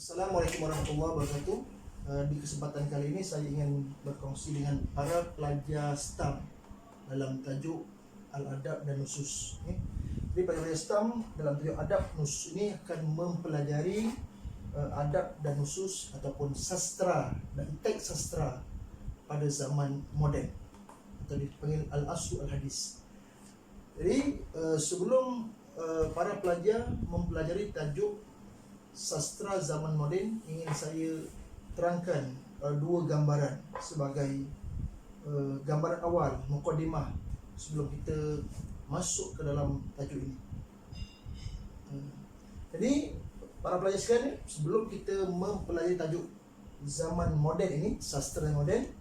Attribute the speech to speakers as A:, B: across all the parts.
A: Assalamualaikum warahmatullahi wabarakatuh. Di kesempatan kali ini saya ingin berkongsi dengan para pelajar STAM dalam tajuk Al-Adab dan Nusus. Jadi pelajar STAM dalam tajuk Adab Nusus ini akan mempelajari adab dan nusus ataupun sastra dan teks sastra pada zaman moden atau dipanggil Al-Aslu Al-Hadis. Jadi sebelum para pelajar mempelajari tajuk sastra zaman moden, ingin saya terangkan dua gambaran sebagai gambaran awal, mukadimah, sebelum kita masuk ke dalam tajuk ini. Jadi para pelajar sekalian, sebelum kita mempelajari tajuk zaman moden ini, sastra moden,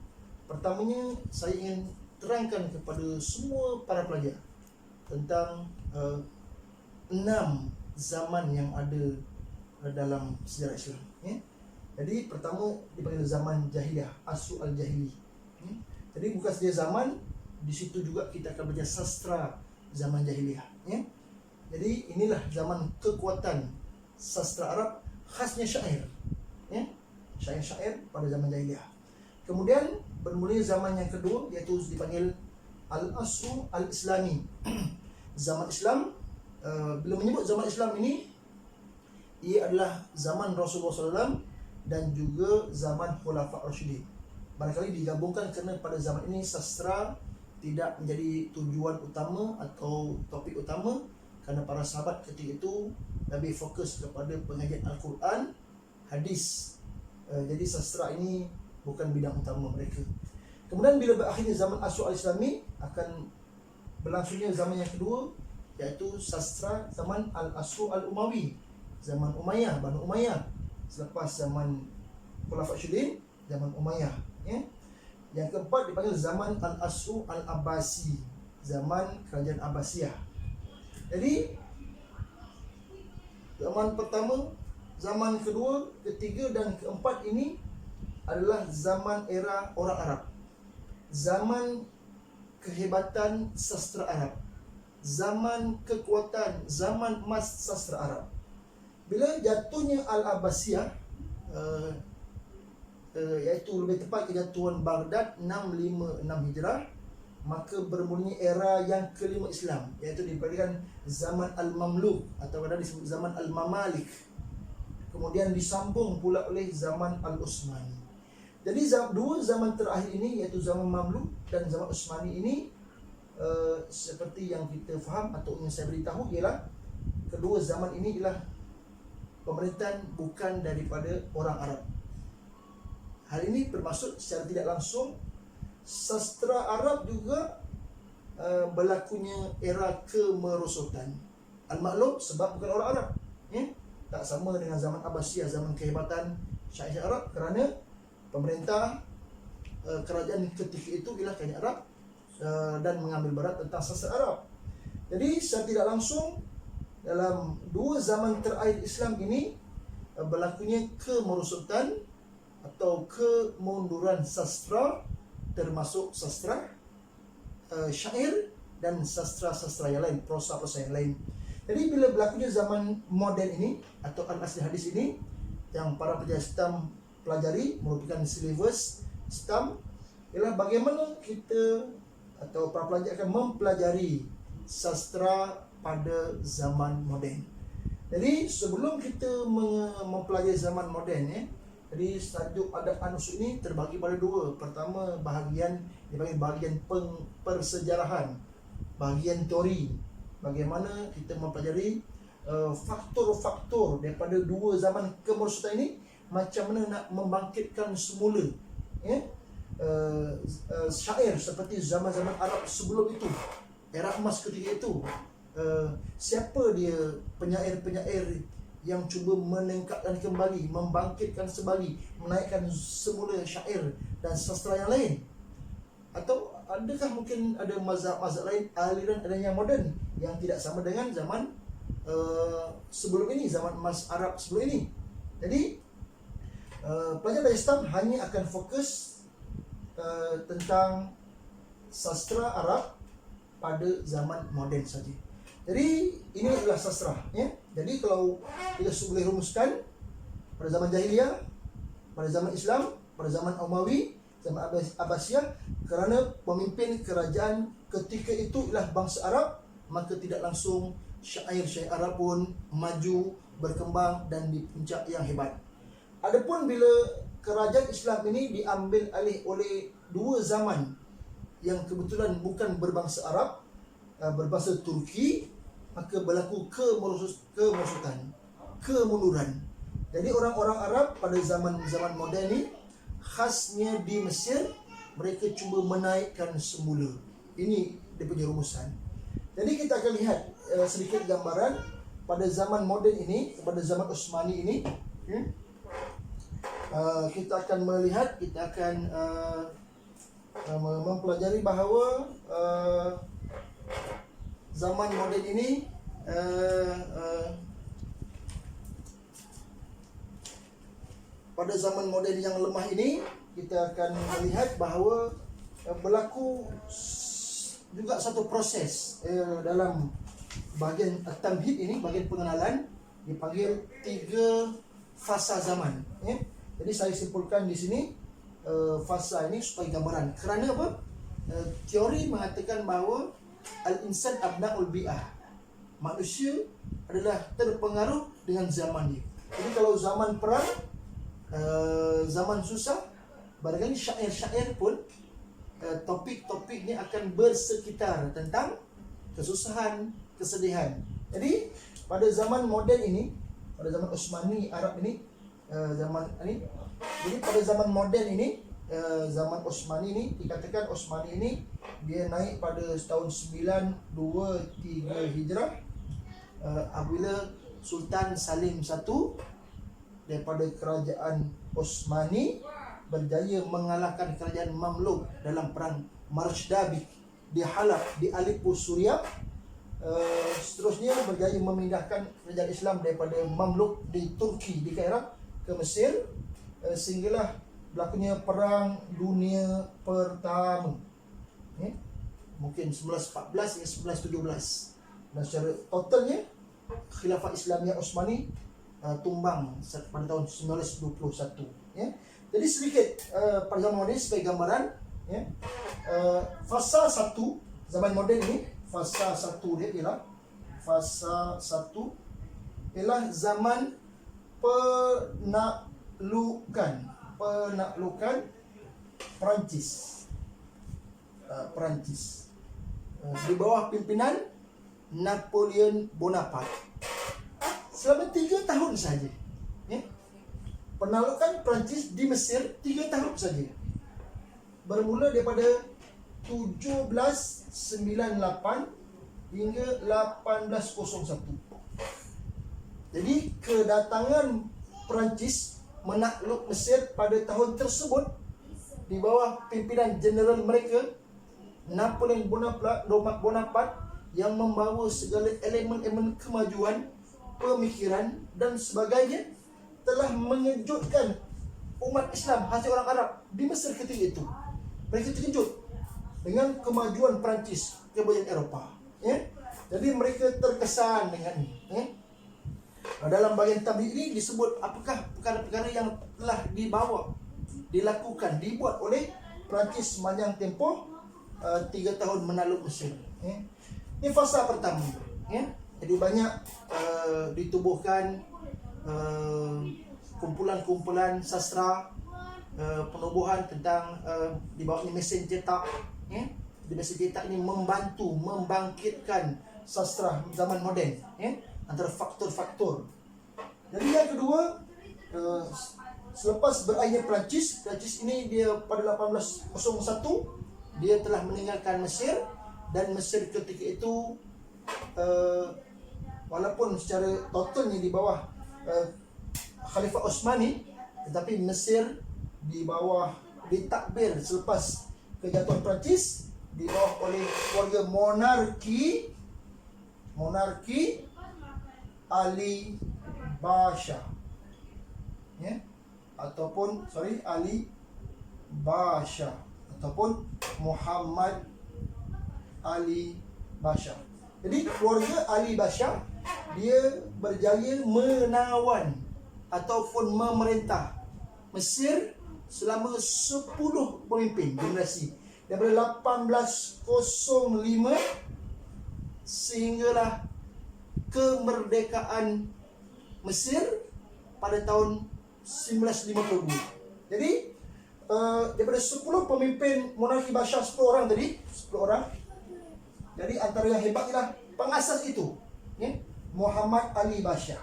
A: pertamanya saya ingin terangkan kepada semua para pelajar tentang 6 zaman yang ada dalam sejarah Islam. Jadi pertama dipanggil zaman jahiliyah, asru al-jahili. Jadi bukan saja zaman, di situ juga kita akan belajar sastra zaman jahiliyah. Jadi inilah zaman kekuatan sastra Arab, khasnya syair. Syair-syair pada zaman jahiliyah. Kemudian bermula zaman yang kedua, iaitu dipanggil al-asru al-islami. Zaman Islam, bila menyebut zaman Islam ini, ia adalah zaman Rasulullah SAW dan juga zaman Khulafa' Rasyidin. Barangkali digabungkan kerana pada zaman ini sastra tidak menjadi tujuan utama atau topik utama, kerana para sahabat ketika itu lebih fokus kepada pengajian Al-Quran, hadis. Jadi sastra ini bukan bidang utama mereka. Kemudian bila berakhirnya zaman Asru al-Islami, akan berlangsungnya zaman yang kedua, iaitu sastra zaman Al-Asru al-Umawi, zaman Umayyah, Banu Umayyah. Selepas zaman Khulafa' Rasyidin, zaman Umayyah. Yang keempat dipanggil zaman Al-Asru Al-Abbasi, zaman kerajaan Abbasiyah. Jadi zaman pertama, zaman kedua, ketiga dan keempat ini adalah zaman era orang Arab, zaman kehebatan sastra Arab, zaman kekuatan, zaman emas sastra Arab. Bila jatuhnya Al-Abbasiyah, iaitu lebih tepat kejatuhan Baghdad 656 Hijrah, maka bermulanya era yang kelima Islam, iaitu diberikan zaman Al-Mamluk atau kadang disebut zaman Al-Mamalik. Kemudian disambung pula oleh zaman Al-Utsmani. Jadi dua zaman terakhir ini, iaitu zaman Mamluk dan zaman Utsmani ini, seperti yang kita faham atau ingin saya beritahu, ialah kedua zaman ini ialah pemerintahan bukan daripada orang Arab. Hal ini bermaksud secara tidak langsung sastra Arab juga berlakunya era kemerosotan. Al-Maklum sebab bukan orang Arab. Tak sama dengan zaman Abbasiyah, zaman kehebatan syair Arab, kerana pemerintah kerajaan ketika itu ialah kerajaan Arab dan mengambil berat tentang sastra Arab. Jadi secara tidak langsung dalam dua zaman terakhir Islam ini berlakunya kemerosotan atau kemunduran sastra, termasuk sastra syair dan sastra-sastra yang lain, prosa-prosa yang lain. Jadi bila berlakunya zaman moden ini atau Al-Aslu Hadis ini, yang para pelajar STAM pelajari, merupakan silibus STAM, ialah bagaimana kita atau para pelajar akan mempelajari sastra pada zaman moden. Jadi sebelum kita mempelajari zaman moden, jadi tajuk adab an-nusus ini terbagi pada dua. Pertama, bahagian dipanggil bahagian persejarahan, bahagian teori, bagaimana kita mempelajari faktor-faktor daripada dua zaman kemerosotan ini, macam mana nak membangkitkan semula syair seperti zaman-zaman Arab sebelum itu, era emas ketika itu. Siapa dia penyair-penyair yang cuba meningkatkan kembali, membangkitkan kembali, menaikkan semula syair dan sastra yang lain? Atau adakah mungkin ada mazhab-mazhab lain, aliran yang moden yang tidak sama dengan zaman sebelum ini, zaman emas Arab sebelum ini? Jadi pelajar Islam hanya akan fokus tentang sastra Arab pada zaman moden saja. Jadi ini adalah sastra, Jadi kalau kita boleh rumuskan, pada zaman Jahiliyah, pada zaman Islam, pada zaman Umawi, zaman Abbasiyah, kerana pemimpin kerajaan ketika itu ialah bangsa Arab, maka tidak langsung syair-syair Arab pun maju, berkembang dan di puncak yang hebat. Adapun bila kerajaan Islam ini diambil alih oleh dua zaman yang kebetulan bukan berbangsa Arab, berbangsa Turki, maka berlaku kemerosotan, kemunduran. Jadi orang-orang Arab pada zaman moden ni, khasnya di Mesir, mereka cuba menaikkan semula. Ini dia punya rumusan. Jadi kita akan lihat sedikit gambaran pada zaman moden ini, pada zaman Osmani ini. Kita akan melihat, kita akan mempelajari bahawa zaman moden ini pada zaman moden yang lemah ini, kita akan melihat bahawa berlaku juga satu proses dalam bahagian tamhid ini, bahagian pengenalan, dipanggil 3 fasa zaman. Jadi saya simpulkan di sini fasa ini supaya gambaran. Kerana apa? Teori mengatakan bahawa al-insan abna'ul bi'ah. Manusia adalah terpengaruh dengan zaman dia. Jadi kalau zaman perang, zaman susah, barangkali syair-syair pun topik-topiknya akan bersekitar tentang kesusahan, kesedihan. Jadi pada zaman moden ini, pada zaman Osmani Arab ini, jadi pada zaman moden ini, zaman Osmani ini, dikatakan Osmani ini dia naik pada tahun 923 Hijrah, apabila Sultan Salim I daripada kerajaan Osmani berjaya mengalahkan kerajaan Mamluk dalam perang Marshdabik di Halab, di Aleppo, Suriah. Seterusnya berjaya memindahkan kerajaan Islam daripada Mamluk di Turki, di Cairo ke Mesir, sehinggalah berlakunya Perang Dunia Pertama. Mungkin 1914 hingga 1917. Dan secara totalnya Khilafah Islamiyah Osmani tumbang pada tahun 1921. Jadi sedikit pada zaman moden sebagai gambaran. Fasa 1 zaman moden ini, fasa 1 dia ialah zaman penaklukan Perancis. Di bawah pimpinan Napoleon Bonaparte. Selama 3 tahun saja. Penaklukan Perancis di Mesir 3 tahun saja. Bermula daripada 1798 hingga 1801. Jadi kedatangan Perancis menakluk Mesir pada tahun tersebut di bawah pimpinan jeneral mereka Napoleon Bonaparte yang membawa segala elemen-elemen kemajuan, pemikiran dan sebagainya, telah mengejutkan umat Islam, hasil orang Arab di Mesir ketika itu. Mereka terkejut dengan kemajuan Perancis ke bahagian Eropah. Jadi mereka terkesan dengan ini. Dalam bahagian tabligh ini disebut apakah perkara-perkara yang telah dilakukan, dibuat oleh Perancis sepanjang tempoh 3 tahun menakluk Mesir. Ini fasa pertama. Jadi banyak ditubuhkan kumpulan-kumpulan sastra, penubuhan tentang di bawah mesin cetak. Di mesin cetak ini membantu membangkitkan sastra zaman moden, antara faktor-faktor. Jadi yang kedua, selepas berakhirnya Perancis ini dia pada 1801 dia telah meninggalkan Mesir, dan Mesir ketika itu walaupun secara totalnya di bawah Khalifah Osmani, tetapi Mesir di bawah ditakbir selepas kejatuhan Perancis di bawah oleh keluarga monarki Ali Basha, Ali Basha ataupun Muhammad Ali Basha. Jadi keluarga Ali Basha dia berjaya menawan ataupun memerintah Mesir selama 10 pemimpin generasi daripada 1805 sehinggalah kemerdekaan Mesir pada tahun 1952. Jadi daripada 10 pemimpin monarki Bashar, 10 orang tadi, 10 orang. Jadi antara yang hebat ialah pengasas itu, ya, Muhammad Ali Bashar.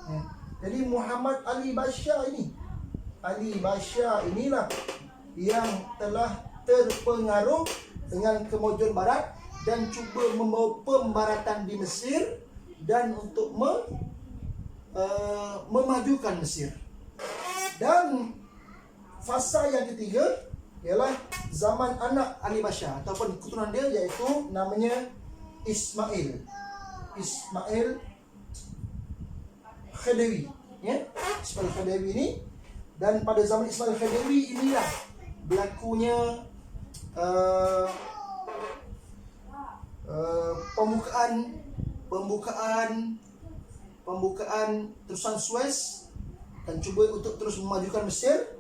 A: Ya. Jadi Muhammad Ali Bashar inilah yang telah terpengaruh dengan kemajuan barat dan cuba membawa pembaratan di Mesir dan untuk memajukan Mesir. Dan fasa yang ketiga ialah zaman anak Ali Bashar ataupun keturunan dia, iaitu namanya Ismail Khedivi, ya, Ismail Khedivi ini. Dan pada zaman Ismail Khedivi inilah berlakunya pembukaan terusan Suez dan cuba untuk terus memajukan Mesir.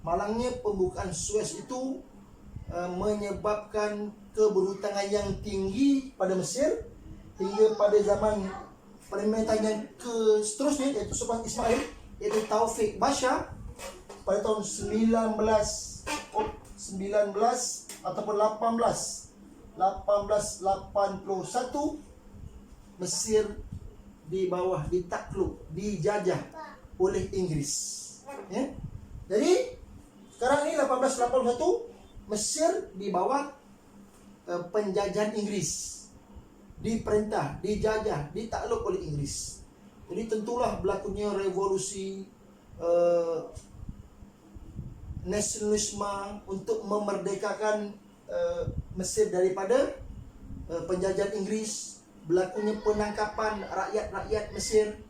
A: Malangnya pembukaan Suez itu menyebabkan keberhutangan yang tinggi pada Mesir hingga pada zaman pemerintahan yang seterusnya, iaitu selepas Ismail, iaitu Taufik Bashar pada tahun 19 ataupun 1881 Mesir dijajah oleh Inggris, ya. Jadi sekarang ini 1881 Mesir di bawah penjajahan Inggris, diperintah, dijajah, ditakluk oleh Inggris. Jadi tentulah berlakunya revolusi nasionalisme untuk memerdekakan Mesir daripada penjajahan Inggris. Berlakunya penangkapan rakyat-rakyat Mesir,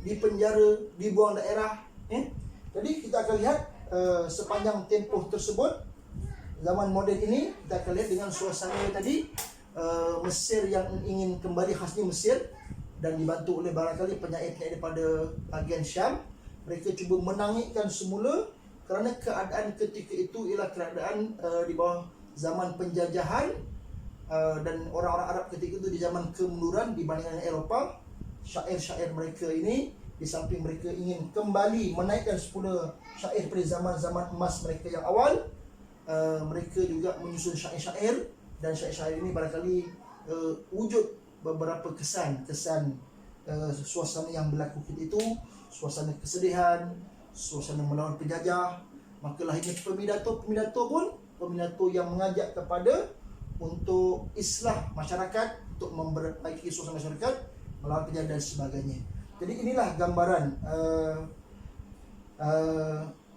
A: dipenjara, dibuang daerah, ya. Jadi kita akan lihat sepanjang tempoh tersebut, zaman moden ini kita akan lihat dengan suasana tadi, Mesir yang ingin kembali khasnya Mesir dan dibantu oleh barangkali penyair-penyair daripada bahagian Syam. Mereka cuba menangikkan semula kerana keadaan ketika itu ialah keadaan di bawah zaman penjajahan, dan orang-orang Arab ketika itu di zaman kemunduran dibandingkan Eropah. Syair-syair mereka ini, di samping mereka ingin kembali menaikkan semula syair pada zaman-zaman emas mereka yang awal, mereka juga menyusun syair-syair, dan syair-syair ini barangkali wujud beberapa kesan suasana yang berlaku ketika itu, suasana kesedihan, suasana melawan penjajah. Maka lahirnya peminato yang mengajak kepada untuk islah masyarakat, untuk memperbaiki suasana masyarakat, melawan penjajah dan sebagainya. Jadi inilah gambaran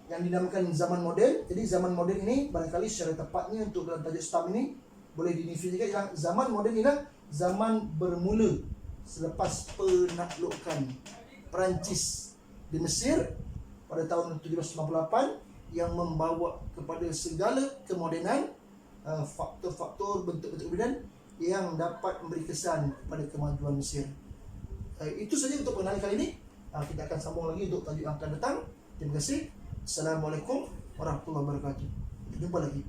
A: yang dinamakan zaman moden. Jadi zaman moden ini barangkali secara tepatnya untuk dalam tajuk stam ini boleh didefinisikan yang zaman moden ialah zaman bermula selepas penaklukan Perancis di Mesir pada tahun 1798 yang membawa kepada segala kemodenan, faktor-faktor bentuk-bentuk kemodenan yang dapat memberi kesan kepada kemajuan Mesir. Itu saja untuk pengenalan kali ini. Kita akan sambung lagi untuk tajuk yang akan datang. Terima kasih. Assalamualaikum warahmatullahi wabarakatuh. Jumpa lagi.